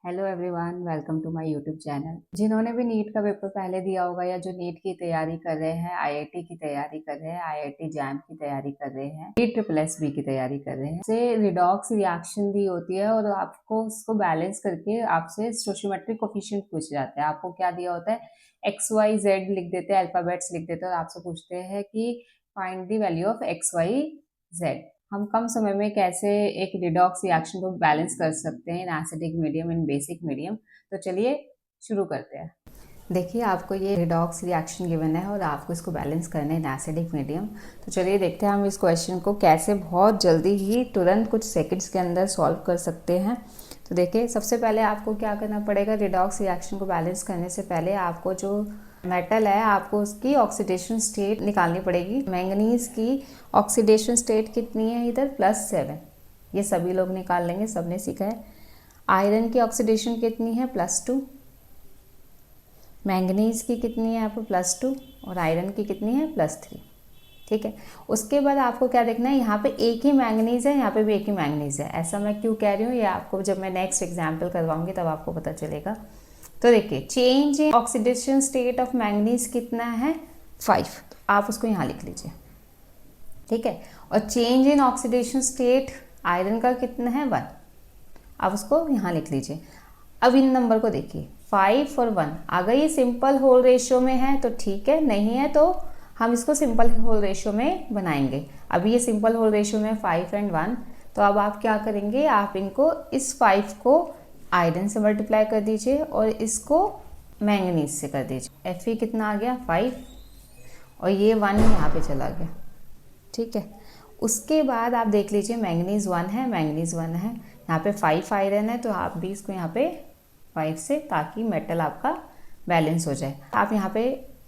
Hello everyone, welcome to my YouTube channel. जिन्होंने भी NEET का पेपर पहले दिया होगा या जो नीट की तैयारी कर रहे हैं, आईआईटी की तैयारी कर रहे हैं, आईआईटी जैम की तैयारी कर रहे हैं, ESSB की तैयारी कर रहे हैं, से रिडॉक्स रिएक्शन दी होती है और आपको उसको बैलेंस करके आपसे स्टोइचियोमेट्रिक कोफिशिएंट पूछ जाते हैं। आपको क्या दिया होता है, एक्स वाई जेड लिख देते हैं, अल्फाबेट्स लिख देते हैं और आपसे पूछते हैं कि find the value of x y z. हम कम समय में कैसे एक रिडॉक्स रिएक्शन को बैलेंस कर सकते हैं in acidic medium, in basic medium. तो चलिए शुरू करते हैं। देखिए, आपको ये रिडॉक्स रिएक्शन गिवन है और आपको इसको बैलेंस करना है इन एसिडिक मीडियम। तो चलिए देखते हैं हम इस क्वेश्चन को कैसे बहुत जल्दी ही तुरंत कुछ सेकंड्स के अंदर सॉल्व कर सकते हैं। तो देखिए, सबसे पहले आपको क्या करना पड़ेगा, रिडॉक्स रिएक्शन को बैलेंस करने से पहले आपको जो मेटल है आपको उसकी ऑक्सीडेशन स्टेट निकालनी पड़ेगी। मैंगनीज की ऑक्सीडेशन स्टेट कितनी है इधर, +7। ये सभी लोग निकाल लेंगे, सबने सीखा है। आयरन की ऑक्सीडेशन कितनी है, +2। मैंगनीज की कितनी है आपको, +2 और आयरन की कितनी है, +3। ठीक है, उसके बाद आपको क्या देखना है, यहाँ पे एक ही मैंगनीज है, यहाँ पे भी एक ही मैंगनीज है। ऐसा मैं क्यों कह रही हूँ, ये आपको जब मैं नेक्स्ट एग्जाम्पल करवाऊंगी तब आपको पता चलेगा। तो देखिए, change in oxidation state of manganese कितना है, 5। तो आप उसको यहाँ लिख लीजिए, ठीक है। और change in oxidation state iron का कितना है, 1। आप उसको यहाँ लिख लीजिए। अब इन नंबर को देखिए, 5 और 1। अगर ये सिंपल होल रेशियो में है तो ठीक है, नहीं है तो हम इसको सिंपल होल रेशियो में बनाएंगे। अभी ये सिंपल होल रेशियो में 5 और 1। तो अब आप क्या करेंगे, आप इनको इस 5 को आयरन से मल्टीप्लाई कर दीजिए और इसको मैंगनीज से कर दीजिए। Fe कितना आ गया, 5, और ये 1 यहाँ पे चला गया, ठीक है। उसके बाद आप देख लीजिए, मैंगनीज 1 है, मैंगनीज 1 है, यहाँ पे 5 आयरन है, तो आप भी इसको यहाँ पे 5 से, ताकि मेटल आपका बैलेंस हो जाए। आप यहाँ पे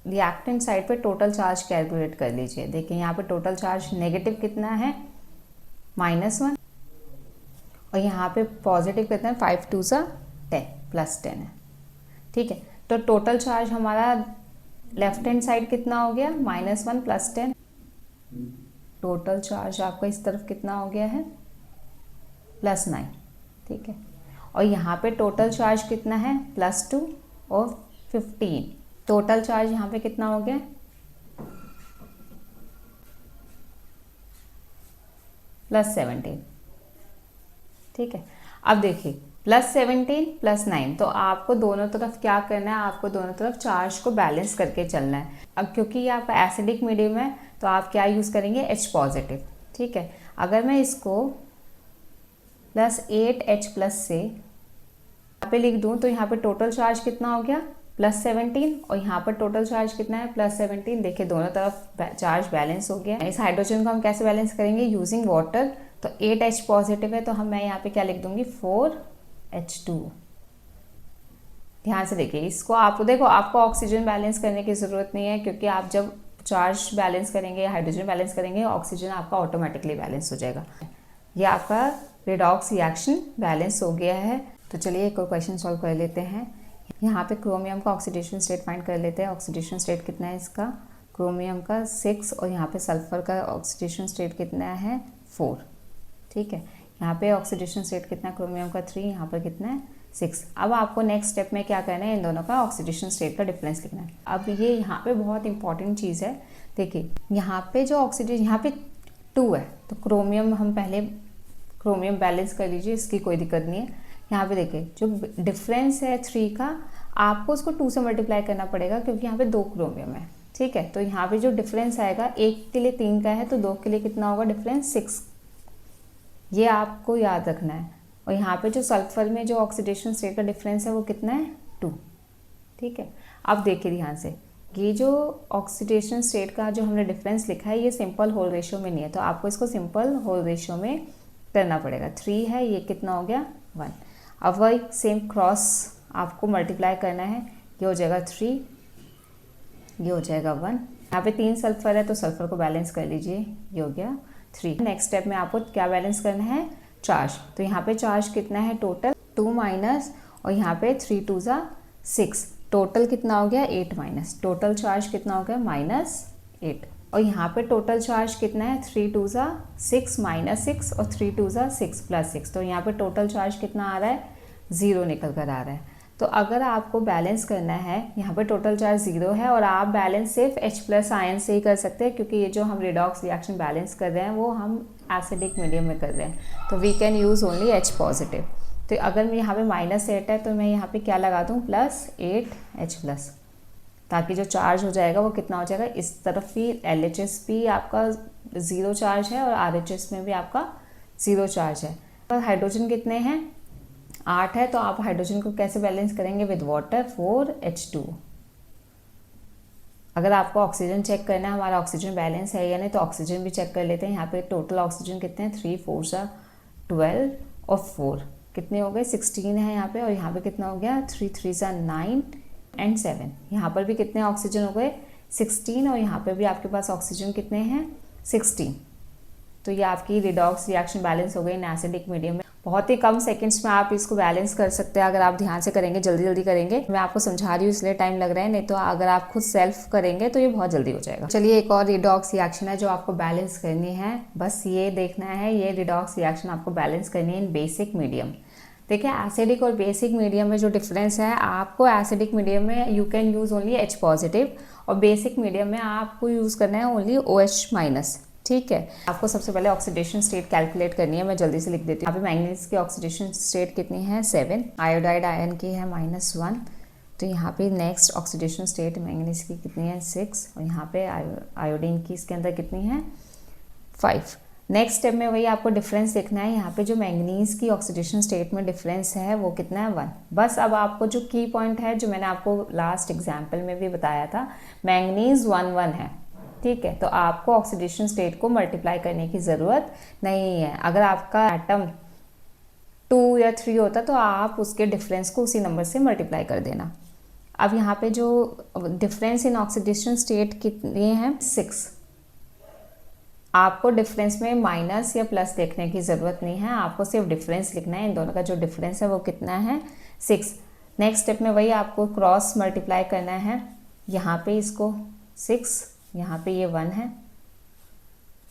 रिएक्टेंट साइड पे टोटल चार्ज कैलकुलेट कर लीजिए। देखिए, यहाँ पे टोटल चार्ज नेगेटिव कितना है, -1, और यहाँ पे पॉजिटिव कितना है, 5 2 10, +10 है, ठीक है। तो टोटल चार्ज हमारा लेफ्ट हैंड साइड कितना हो गया, -1 +10। टोटल चार्ज आपका इस तरफ कितना हो गया है, +9, ठीक है। और यहाँ पे टोटल चार्ज कितना है, +2 और 15। टोटल चार्ज यहाँ पे कितना हो गया, +17, ठीक है। अब देखिए, +17 +9, तो आपको दोनों तरफ क्या करना है, आपको दोनों तरफ चार्ज को बैलेंस करके चलना है। अब क्योंकि ये आपका एसिडिक मीडियम है तो आप क्या यूज़ करेंगे, H+, ठीक है। अगर मैं इसको +8H+ से यहाँ पे लिख दूँ तो यहाँ पे टोटल चार्ज कितना हो गया, +17, और यहाँ पर टोटल चार्ज कितना है, +17। देखिए, दोनों तरफ चार्ज बैलेंस हो गया। इस हाइड्रोजन को हम कैसे बैलेंस करेंगे, यूजिंग वाटर। तो 8H+ है, तो मैं यहाँ पे क्या लिख दूंगी, 4H2। ध्यान से देखिए, इसको आप देखो, आपको ऑक्सीजन बैलेंस करने की ज़रूरत नहीं है, क्योंकि आप जब चार्ज बैलेंस करेंगे, हाइड्रोजन बैलेंस करेंगे, ऑक्सीजन आपका ऑटोमेटिकली बैलेंस हो जाएगा। ये आपका रिडॉक्स रिएक्शन बैलेंस हो गया है। तो चलिए एक और क्वेश्चन सॉल्व कर लेते हैं। यहाँ पे क्रोमियम का ऑक्सीडेशन स्टेट फाइंड कर लेते हैं। ऑक्सीडेशन स्टेट कितना है इसका, क्रोमियम का 6, और यहाँ पे सल्फर का ऑक्सीडेशन स्टेट कितना है, 4, ठीक है। यहाँ पे ऑक्सीडेशन स्टेट कितना, क्रोमियम का 3, यहाँ पर कितना है, 6। अब आपको नेक्स्ट स्टेप में क्या करना है, इन दोनों का ऑक्सीडेशन स्टेट का डिफरेंस लिखना है। अब ये यहाँ पे बहुत इंपॉर्टेंट चीज़ है। देखिए, यहाँ पे जो ऑक्सीडेशन, यहाँ पे 2 है, तो क्रोमियम, हम पहले क्रोमियम बैलेंस कर लीजिए, इसकी कोई दिक्कत नहीं है। यहाँ पे देखिए, जो डिफरेंस है 3 का, आपको उसको 2 से मल्टीप्लाई करना पड़ेगा, क्योंकि यहाँ पे 2 क्रोमियम है, ठीक है। तो यहाँ पे जो डिफरेंस आएगा, 1 के लिए 3 का है, तो 2 के लिए कितना होगा डिफरेंस, 6। ये आपको याद रखना है। और यहाँ पे जो सल्फर में जो ऑक्सीडेशन स्टेट का डिफरेंस है वो कितना है, 2, ठीक है। अब देखिए ध्यान से, ये जो ऑक्सीडेशन स्टेट का जो हमने डिफरेंस लिखा है, ये सिंपल होल रेशियो में नहीं है, तो आपको इसको सिंपल होल रेशियो में करना पड़ेगा। 3 है, ये कितना हो गया, 1। अब वही सेम क्रॉस आपको मल्टीप्लाई करना है, ये हो जाएगा 3, ये हो जाएगा 1। यहाँ पे 3 सल्फर है, तो सल्फर को बैलेंस कर लीजिए, ये हो गया 3। नेक्स्ट स्टेप में आपको क्या बैलेंस करना है, चार्ज। तो यहाँ पे चार्ज कितना है, टोटल 2 माइनस, और यहाँ पे 3 2 6, टोटल कितना हो गया, 8 माइनस। टोटल चार्ज कितना हो गया, -8। और यहाँ पे टोटल चार्ज कितना है, 3 2 6 -6, और 3 2 6 +6। तो यहाँ पे टोटल चार्ज कितना आ रहा है, ज़ीरो निकल कर आ रहा है। तो अगर आपको बैलेंस करना है, यहाँ पे टोटल चार्ज ज़ीरो है और आप बैलेंस सिर्फ H प्लस आयन से ही कर सकते हैं, क्योंकि ये जो हम रिडॉक्स रिएक्शन बैलेंस कर रहे हैं वो हम एसिडिक मीडियम में कर रहे हैं, तो we can use only H positive. तो अगर मैं यहाँ पे -8 है तो मैं यहाँ पे क्या लगा दूँ, +8 H प्लस, ताकि जो चार्ज हो जाएगा वो कितना हो जाएगा, इस तरफ भी LHS भी आपका ज़ीरो चार्ज है और RHS में भी आपका ज़ीरो चार्ज है। पर हाइड्रोजन कितने हैं, 8 है, तो आप हाइड्रोजन को कैसे बैलेंस करेंगे, विद वाटर 4H2। अगर आपको ऑक्सीजन चेक करना है हमारा ऑक्सीजन बैलेंस है या नहीं, तो ऑक्सीजन भी चेक कर लेते हैं। यहाँ पे टोटल ऑक्सीजन कितने हैं, 3 4 12 और 4 कितने हो गए, 16 है यहाँ पे, और यहाँ पे कितना हो गया, 3 3 9 एंड 7। यहाँ पर भी कितने ऑक्सीजन हो गए, 16, और यहाँ पे भी आपके पास ऑक्सीजन कितने हैं, 16। तो ये आपकी रिडॉक्स रिएक्शन बैलेंस हो गई इन एसिडिक मीडियम में। बहुत ही कम सेकंड्स में आप इसको बैलेंस कर सकते हैं अगर आप ध्यान से करेंगे, जल्दी जल्दी करेंगे। मैं आपको समझा रही हूँ इसलिए टाइम लग रहा है, नहीं तो अगर आप खुद सेल्फ करेंगे तो ये बहुत जल्दी हो जाएगा। चलिए एक और रिडॉक्स रिएक्शन है जो आपको बैलेंस करनी है, बस ये देखना है, ये रिडॉक्स रिएक्शन आपको बैलेंस करनी है इन बेसिक मीडियम। देखिए एसिडिक और बेसिक मीडियम में जो डिफरेंस है, आपको एसिडिक मीडियम में you can use only H positive और बेसिक मीडियम में आपको यूज़ करना है ओनली OH माइनस। ठीक है, आपको सबसे पहले ऑक्सीडेशन स्टेट कैलकुलेट करनी है, मैं जल्दी से लिख देती हूँ। यहाँ पे मैंगनीज की ऑक्सीडेशन स्टेट कितनी है, 7, आयोडाइड आयन की है -1, तो यहाँ पे नेक्स्ट ऑक्सीडेशन स्टेट मैंगनीज की कितनी है, 6, और यहाँ पे आयोडीन की इसके अंदर कितनी है, 5। नेक्स्ट स्टेप में वही आपको डिफरेंस देखना है, यहाँ पे जो मैंगनीज की ऑक्सीडेशन स्टेट में डिफरेंस है वो कितना है, 1। बस अब आपको जो की पॉइंट है, जो मैंने आपको लास्ट एग्जाम्पल में भी बताया था, मैंगनीज 1 1 है, ठीक है, तो आपको ऑक्सीडेशन स्टेट को मल्टीप्लाई करने की ज़रूरत नहीं है। अगर आपका एटम 2 या 3 होता तो आप उसके डिफरेंस को उसी नंबर से मल्टीप्लाई कर देना। अब यहाँ पे जो डिफरेंस इन ऑक्सीडेशन स्टेट कितने हैं, 6। आपको डिफरेंस में माइनस या प्लस देखने की ज़रूरत नहीं है, आपको सिर्फ डिफरेंस लिखना है। इन दोनों का जो डिफरेंस है वो कितना है, 6। नेक्स्ट स्टेप में वही आपको क्रॉस मल्टीप्लाई करना है, यहाँ पे इसको 6, यहाँ पे ये 1 है,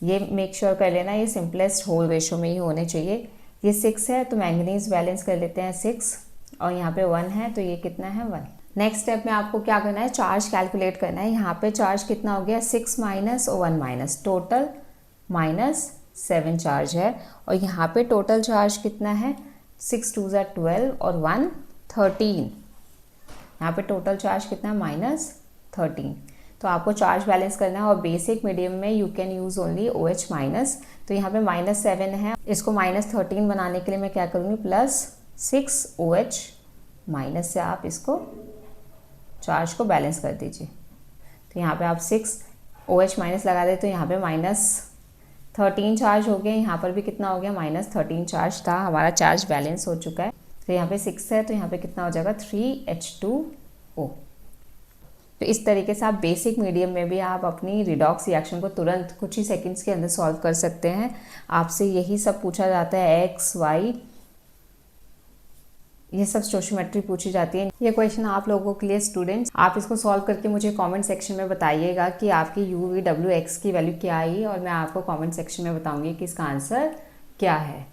ये मेक श्योर कर लेना ये सिंपलेस्ट होल रेशो में ही होने चाहिए। ये 6 है तो मैंगनीज बैलेंस कर लेते हैं 6, और यहाँ पे 1 है तो ये कितना है, 1। नेक्स्ट स्टेप में आपको क्या करना है, चार्ज कैलकुलेट करना है। यहाँ पे चार्ज कितना हो गया, 6 माइनस और 1 माइनस, टोटल -7 चार्ज है, और यहाँ पे टोटल चार्ज कितना है, 6 2 12 और 1 13। यहाँ पे टोटल चार्ज कितना है, -13। तो आपको चार्ज बैलेंस करना है, और बेसिक मीडियम में you can use only OH minus. तो यहाँ पे -7 है, इसको -13 बनाने के लिए मैं क्या करूँगी, +6 OH माइनस से आप इसको चार्ज को बैलेंस कर दीजिए। तो यहाँ पे आप 6 OH माइनस लगा दे तो यहाँ पे -13 चार्ज हो गया, यहाँ पर भी कितना हो गया, -13 चार्ज था, हमारा चार्ज बैलेंस हो चुका है। तो यहाँ पे 6 है तो यहाँ पे कितना हो जाएगा, 3H2O। तो इस तरीके से आप बेसिक मीडियम में भी आप अपनी रिडॉक्स रिएक्शन को तुरंत कुछ ही सेकंड्स के अंदर सॉल्व कर सकते हैं। आपसे यही सब पूछा जाता है, एक्स वाई ये सब स्टोशियोमेट्री पूछी जाती है। ये क्वेश्चन आप लोगों के लिए स्टूडेंट्स, आप इसको सॉल्व करके मुझे कमेंट सेक्शन में बताइएगा कि आपकी UVWX की वैल्यू क्या आई, और मैं आपको कमेंट सेक्शन में बताऊंगी कि इसका आंसर क्या है।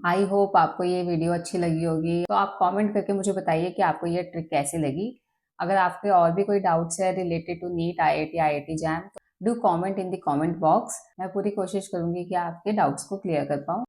आई होप आपको ये वीडियो अच्छी लगी होगी, तो आप कमेंट करके मुझे बताइए कि आपको ये ट्रिक कैसी लगी। अगर आपके और भी कोई डाउट्स है related to NEET, IIT, IIT JAM, तो do comment in the comment box. मैं पूरी कोशिश करूंगी कि आपके डाउट्स को क्लियर कर पाऊँ।